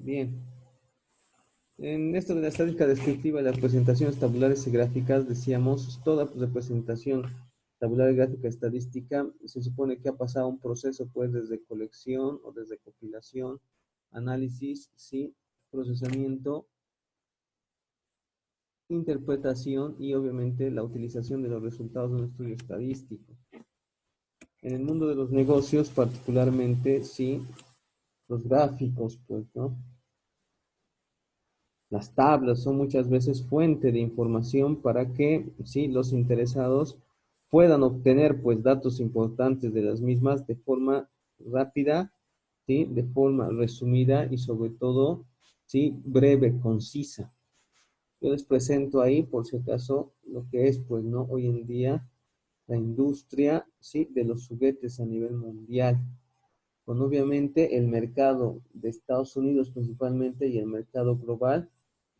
Bien. En esto de la estadística descriptiva y las presentaciones tabulares y gráficas, decíamos, toda representación tabular, gráfica, estadística, se supone que ha pasado un proceso, pues, desde colección o desde compilación, análisis, sí, procesamiento, interpretación y, obviamente, la utilización de los resultados de un estudio estadístico. En el mundo de los negocios, particularmente, sí, los gráficos, pues, ¿no? Las tablas son muchas veces fuente de información para que, sí, los interesados puedan obtener, pues, datos importantes de las mismas de forma rápida, sí, de forma resumida y sobre todo, sí, breve, concisa. Yo les presento ahí, por si acaso, lo que es, pues, ¿no? Hoy en día la industria, sí, de los juguetes a nivel mundial, con obviamente el mercado de Estados Unidos principalmente y el mercado global,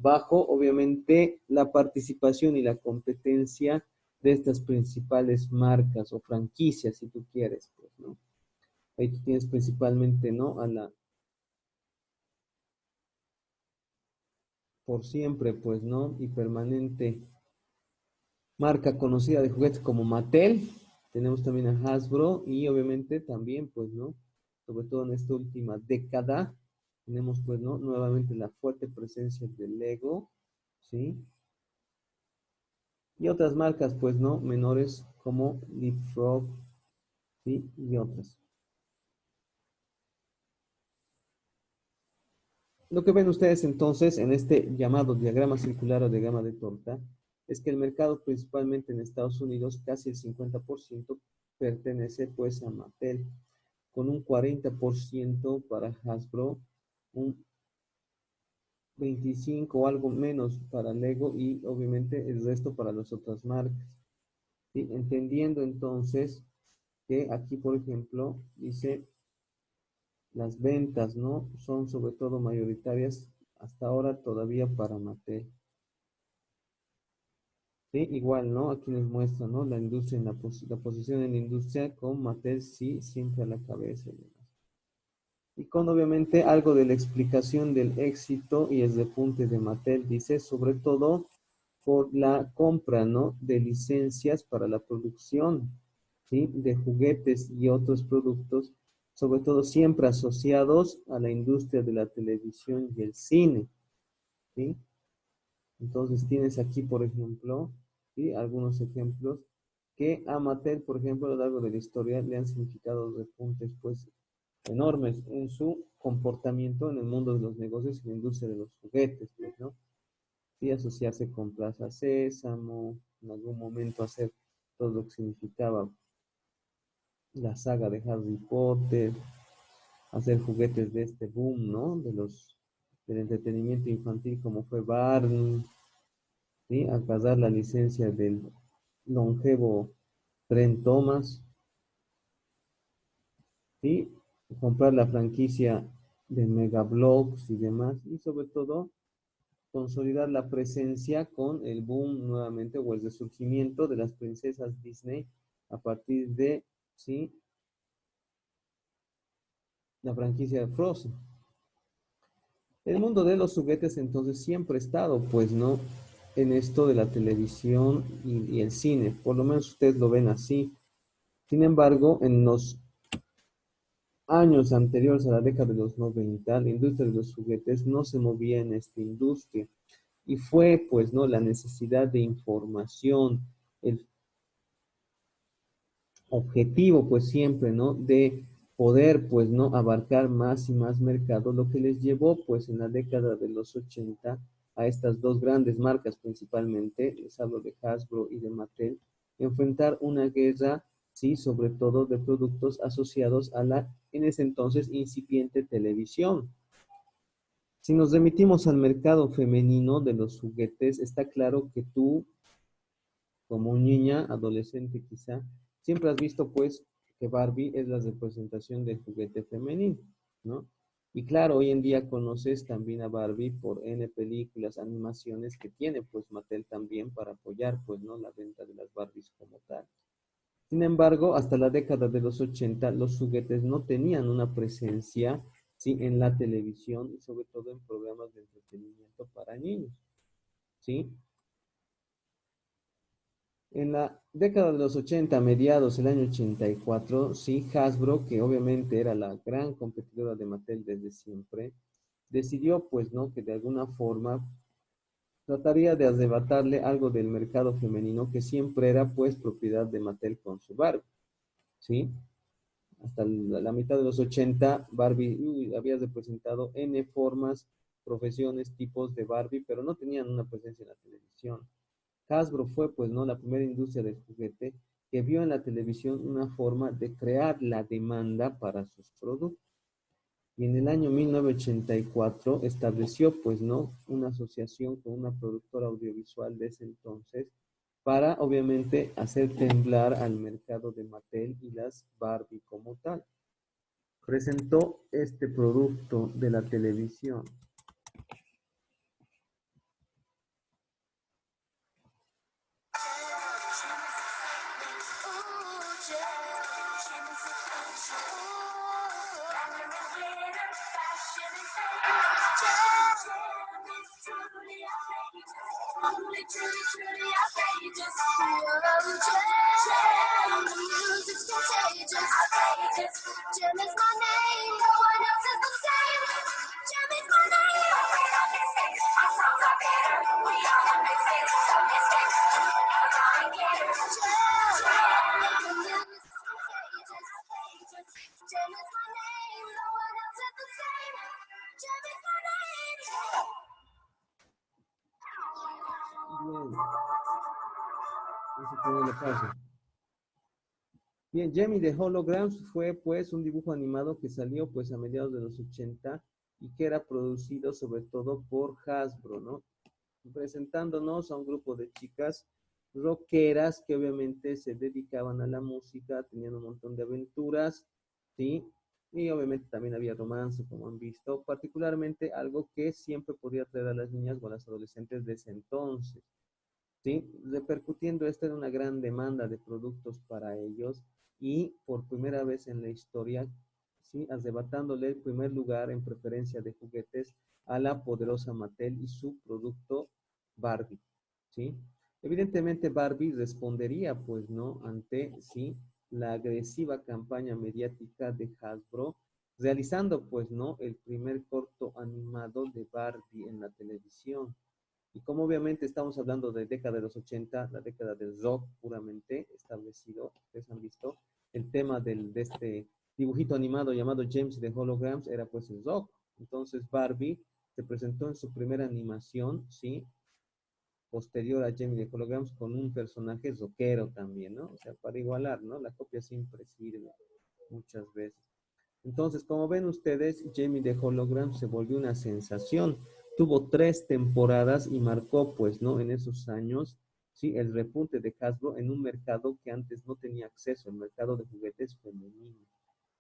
bajo obviamente la participación y la competencia de estas principales marcas o franquicias, si tú quieres, pues, ¿no? Ahí tú tienes principalmente, ¿no? A la, por siempre, pues, ¿no? Y permanente marca conocida de juguetes como Mattel, tenemos también a Hasbro y obviamente también, pues, ¿no? Sobre todo en esta última década, tenemos, pues, ¿no? Nuevamente la fuerte presencia de Lego, ¿sí? Y otras marcas, pues, ¿no? Menores como Leapfrog, ¿sí? Y otras. Lo que ven ustedes entonces en este llamado diagrama circular o diagrama de torta es que el mercado principalmente en Estados Unidos, casi el 50% pertenece pues a Mattel, con un 40% para Hasbro, un 25 o algo menos para Lego y obviamente el resto para las otras marcas. ¿Sí? Entendiendo entonces que aquí, por ejemplo, dice las ventas, ¿no? Son sobre todo mayoritarias hasta ahora todavía para Mattel. Sí, igual, ¿no? Aquí nos muestra, ¿no? La industria, la posición en la industria con Mattel, sí, siempre a la cabeza. Y con obviamente algo de la explicación del éxito y el repunte de Mattel, dice, sobre todo por la compra, ¿no? De licencias para la producción, ¿sí? De juguetes y otros productos, sobre todo siempre asociados a la industria de la televisión y el cine, ¿sí? Entonces tienes aquí, por ejemplo, ¿sí? Algunos ejemplos que a Mattel, por ejemplo, a lo largo de la historia le han significado repuntes, pues, enormes en su comportamiento en el mundo de los negocios y la industria de los juguetes, pues, ¿no? Sí, asociarse con Plaza Sésamo, en algún momento hacer todo lo que significaba la saga de Harry Potter, hacer juguetes de este boom, ¿no? Del entretenimiento infantil como fue Barney, ¿sí? Agarrar la licencia del longevo Tren Thomas, ¿sí? Comprar la franquicia de Megablocks y demás, y sobre todo consolidar la presencia con el boom nuevamente o el resurgimiento de las princesas Disney a partir de, ¿sí? La franquicia de Frozen. El mundo de los juguetes entonces siempre ha estado, pues, ¿no? En esto de la televisión y el cine, por lo menos ustedes lo ven así. Sin embargo, en los años anteriores a la década de los 90, la industria de los juguetes no se movía en esta industria. Y fue, pues, ¿no? La necesidad de información, el objetivo, pues, siempre, ¿no? De poder, pues, ¿no? Abarcar más y más mercado, lo que les llevó, pues, en la década de los 80 a estas dos grandes marcas principalmente, les hablo de Hasbro y de Mattel, enfrentar una guerra, sí, sobre todo de productos asociados a la, en ese entonces, incipiente televisión. Si nos remitimos al mercado femenino de los juguetes, está claro que tú, como niña, adolescente quizá, siempre has visto pues que Barbie es la representación del juguete femenino, ¿no? Y claro, hoy en día conoces también a Barbie por N películas, animaciones que tiene pues Mattel también para apoyar pues, ¿no? La venta de las Barbies como tal. Sin embargo, hasta la década de los 80 los juguetes no tenían una presencia ¿sí? En la televisión y sobre todo en programas de entretenimiento para niños, ¿sí? En la década de los 80, mediados del año 84, sí, Hasbro, que obviamente era la gran competidora de Mattel desde siempre, decidió, pues, ¿no? Que de alguna forma trataría de arrebatarle algo del mercado femenino que siempre era, pues, propiedad de Mattel con su Barbie, ¿sí? Hasta la mitad de los 80, Barbie había representado N formas, profesiones, tipos de Barbie, pero no tenían una presencia en la televisión. Hasbro fue, pues, ¿no? La primera industria del juguete que vio en la televisión una forma de crear la demanda para sus productos. Y en el año 1984 estableció, pues, ¿no? Una asociación con una productora audiovisual de ese entonces para, obviamente, hacer temblar al mercado de Mattel y las Barbie como tal. Presentó este producto de la televisión. Bien, eso tiene la paso. Bien, Jamie the Holograms fue pues un dibujo animado que salió pues a mediados de los 80 y que era producido sobre todo por Hasbro, ¿no? Presentándonos a un grupo de chicas rockeras que obviamente se dedicaban a la música, tenían un montón de aventuras, ¿sí? Y obviamente también había romance, como han visto, particularmente algo que siempre podía atraer a las niñas o a las adolescentes de ese entonces. ¿Sí? Repercutiendo esta en una gran demanda de productos para ellos y por primera vez en la historia, ¿sí? Arrebatándole el primer lugar en preferencia de juguetes a la poderosa Mattel y su producto Barbie, ¿sí? Evidentemente Barbie respondería, pues, ¿no? Ante, ¿sí? La agresiva campaña mediática de Hasbro, realizando, pues, ¿no? El primer corto animado de Barbie en la televisión. Y como obviamente estamos hablando de década de los 80, la década del rock puramente establecido, ustedes han visto, el tema de este dibujito animado llamado James de Holograms era pues el rock. Entonces Barbie se presentó en su primera animación, ¿sí? Posterior a Jamie de Holograms con un personaje rockero también, ¿no? O sea, para igualar, ¿no? La copia siempre sirve muchas veces. Entonces, como ven ustedes, Jamie de Hologram se volvió una sensación. Tuvo 3 temporadas y marcó, pues, ¿no? En esos años, sí, el repunte de Hasbro en un mercado que antes no tenía acceso, el mercado de juguetes femeninos,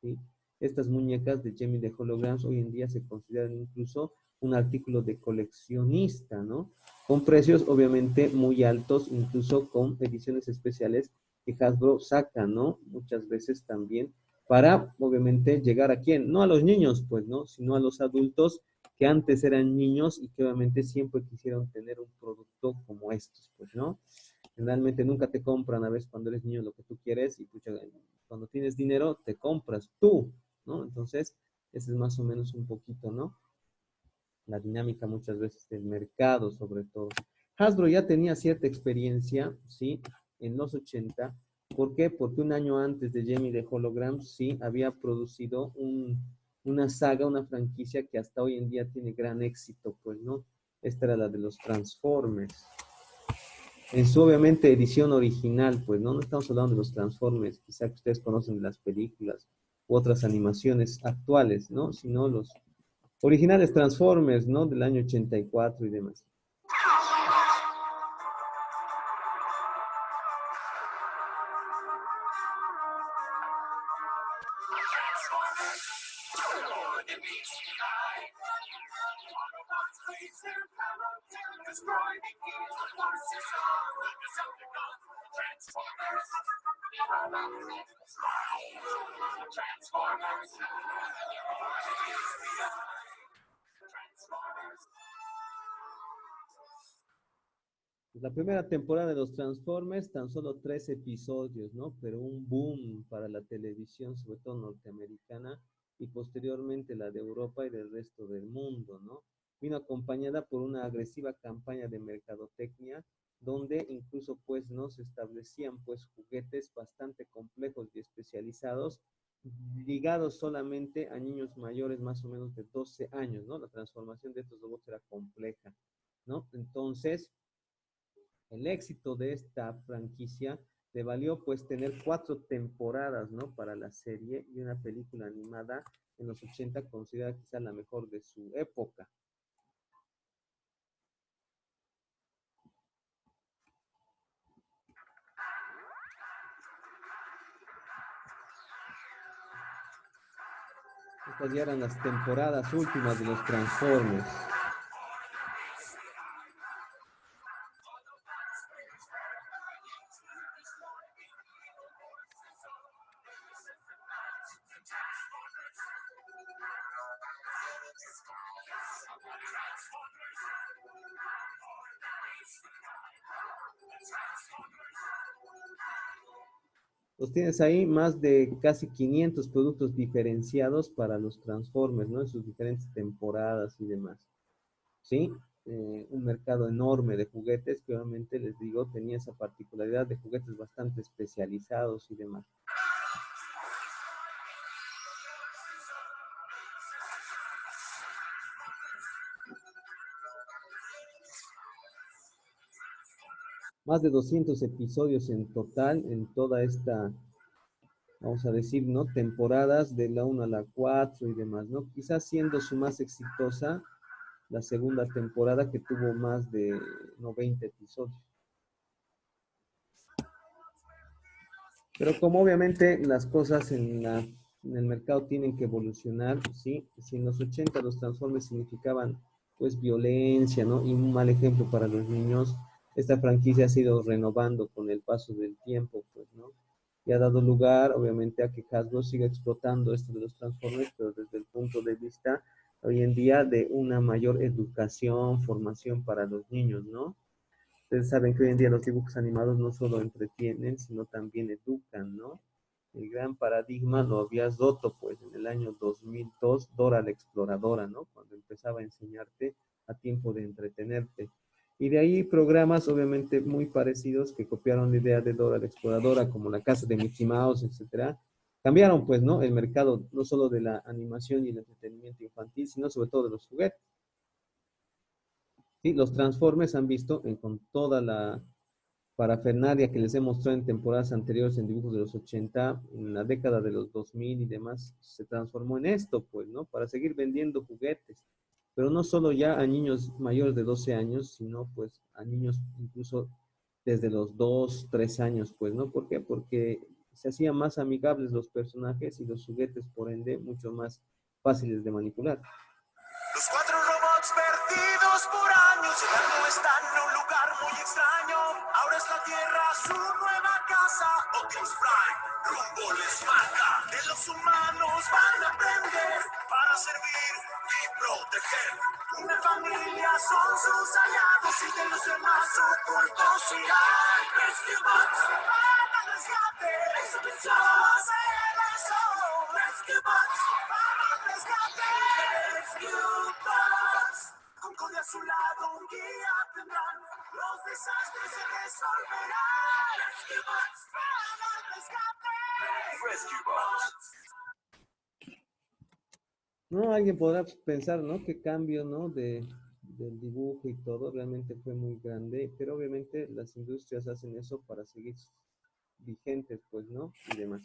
¿sí? Estas muñecas de Jamie de Holograms hoy en día se consideran incluso un artículo de coleccionista, ¿no? Con precios obviamente muy altos, incluso con ediciones especiales que Hasbro saca, ¿no? Muchas veces también para, obviamente, llegar a quién, no a los niños, pues, ¿no? Sino a los adultos que antes eran niños y que obviamente siempre quisieron tener un producto como estos, pues, ¿no? Generalmente nunca te compran a veces cuando eres niño lo que tú quieres y pucha, cuando tienes dinero te compras tú, ¿no? Entonces, ese es más o menos un poquito, ¿no? La dinámica muchas veces del mercado, sobre todo. Hasbro ya tenía cierta experiencia, ¿sí? En los 80. ¿Por qué? Porque un año antes de Jamie de Holograms, sí, había producido una saga, una franquicia que hasta hoy en día tiene gran éxito, pues, ¿no? Esta era la de los Transformers. En su, obviamente, edición original, pues, ¿no? No estamos hablando de los Transformers, quizá que ustedes conocen de las películas u otras animaciones actuales, ¿no? Sino los originales Transformers, ¿no? Del año 84 y demás. La primera temporada de los Transformers, tan solo 3 episodios, ¿no? Pero un boom para la televisión, sobre todo norteamericana, y posteriormente la de Europa y del resto del mundo, ¿no? Vino acompañada por una agresiva campaña de mercadotecnia, donde incluso, pues, ¿no? Se establecían, pues, juguetes bastante complejos y especializados, ligados solamente a niños mayores, más o menos de 12 años, ¿no? La transformación de estos robots era compleja, ¿no? Entonces, el éxito de esta franquicia le valió pues tener 4 temporadas, ¿no? Para la serie y una película animada en los 80 considerada quizá la mejor de su época. Estas ya eran las temporadas últimas de los Transformers. Pues tienes ahí más de casi 500 productos diferenciados para los Transformers, ¿no? En sus diferentes temporadas y demás. ¿Sí? Un mercado enorme de juguetes que obviamente les digo tenía esa particularidad de juguetes bastante especializados y demás. Más de 200 episodios en total en toda esta, vamos a decir, ¿no? Temporadas de la 1 a la 4 y demás, ¿no? Quizás siendo su más exitosa la segunda temporada que tuvo más de 90 episodios. Pero como obviamente las cosas en el mercado tienen que evolucionar, ¿sí? Si en los 80 los Transformers significaban pues violencia, ¿no? Y un mal ejemplo para los niños, esta franquicia ha sido renovando con el paso del tiempo, pues, ¿no? Y ha dado lugar, obviamente, a que Hasbro siga explotando esto de los Transformers, pero desde el punto de vista hoy en día de una mayor educación, formación para los niños, ¿no? Ustedes saben que hoy en día los dibujos animados no solo entretienen, sino también educan, ¿no? El gran paradigma lo habías roto, pues, en el año 2002, Dora la Exploradora, ¿no? Cuando empezaba a enseñarte a tiempo de entretenerte. Y de ahí programas, obviamente, muy parecidos que copiaron la idea de Dora la Exploradora, como La Casa de Mickey Mouse, etcétera. Cambiaron, pues, ¿no? El mercado, no solo de la animación y el entretenimiento infantil, sino sobre todo de los juguetes. Sí, los Transformers han visto con toda la parafernalia que les he mostrado en temporadas anteriores en dibujos de los 80, en la década de los 2000 y demás, se transformó en esto, pues, ¿no? Para seguir vendiendo juguetes, pero no solo ya a niños mayores de 12 años, sino pues a niños incluso desde los 2 3 años, pues, ¿no? ¿Por qué? Porque se hacían más amigables los personajes y los juguetes, por ende, mucho más fáciles de manipular. Los 4 robots perdidos por años llegando están en un lugar muy extraño. Ahora es la Tierra su nueva casa. Optimus Prime rumbo les marca. De los humanos van a aprender para servir y proteger. Una familia son sus aliados y de los demás ocultos irán. Rescue Bots para el rescate. Eso pensó hacer eso. Rescue Bots para el rescate. Rescue Bots. Concordia a su lado, un guía tendrán. Los desastres se resolverán. Rescue Bots para el rescate. Rescue Bots. No, alguien podrá pensar, ¿no? Qué cambio, ¿no? Del dibujo y todo, realmente fue muy grande, pero obviamente las industrias hacen eso para seguir vigentes, pues, ¿no? Y demás.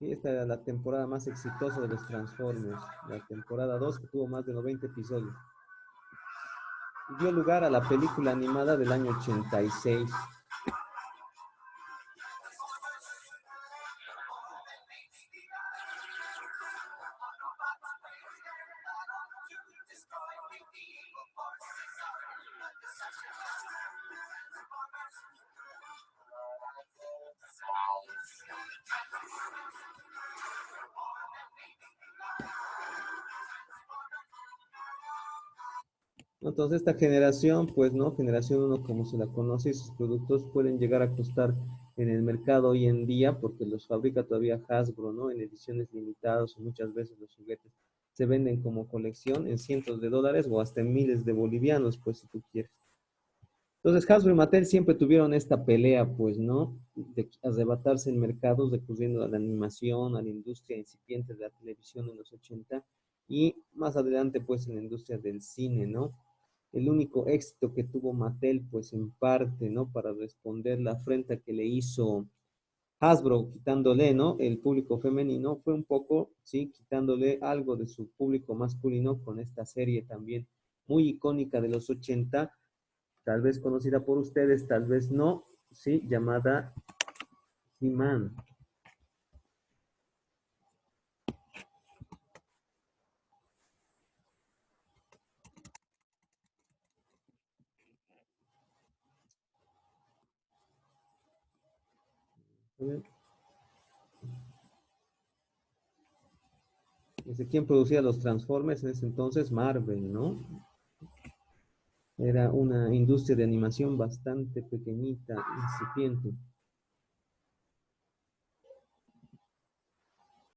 Y esta era la temporada más exitosa de los Transformers, la temporada 2 que tuvo más de 90 episodios. Y dio lugar a la película animada del año 86. Entonces, esta generación, pues, ¿no? Generación uno como se la conoce, y sus productos pueden llegar a costar en el mercado hoy en día, porque los fabrica todavía Hasbro, ¿no? En ediciones limitadas, o muchas veces los juguetes se venden como colección en cientos de dólares o hasta en miles de bolivianos, pues, si tú quieres. Entonces, Hasbro y Mattel siempre tuvieron esta pelea, pues, ¿no? De arrebatarse en mercados recurriendo a la animación, a la industria incipiente de la televisión en los 80 y más adelante, pues, en la industria del cine, ¿no? El único éxito que tuvo Mattel, pues, en parte, ¿no? Para responder la afrenta que le hizo Hasbro, quitándole, ¿no? El público femenino, fue un poco, sí, quitándole algo de su público masculino con esta serie también muy icónica de los 80, tal vez conocida por ustedes, tal vez no, sí, llamada He-Man. ¿Desde quién producía los Transformers en ese entonces? Marvel, ¿no? Era una industria de animación bastante pequeñita, incipiente.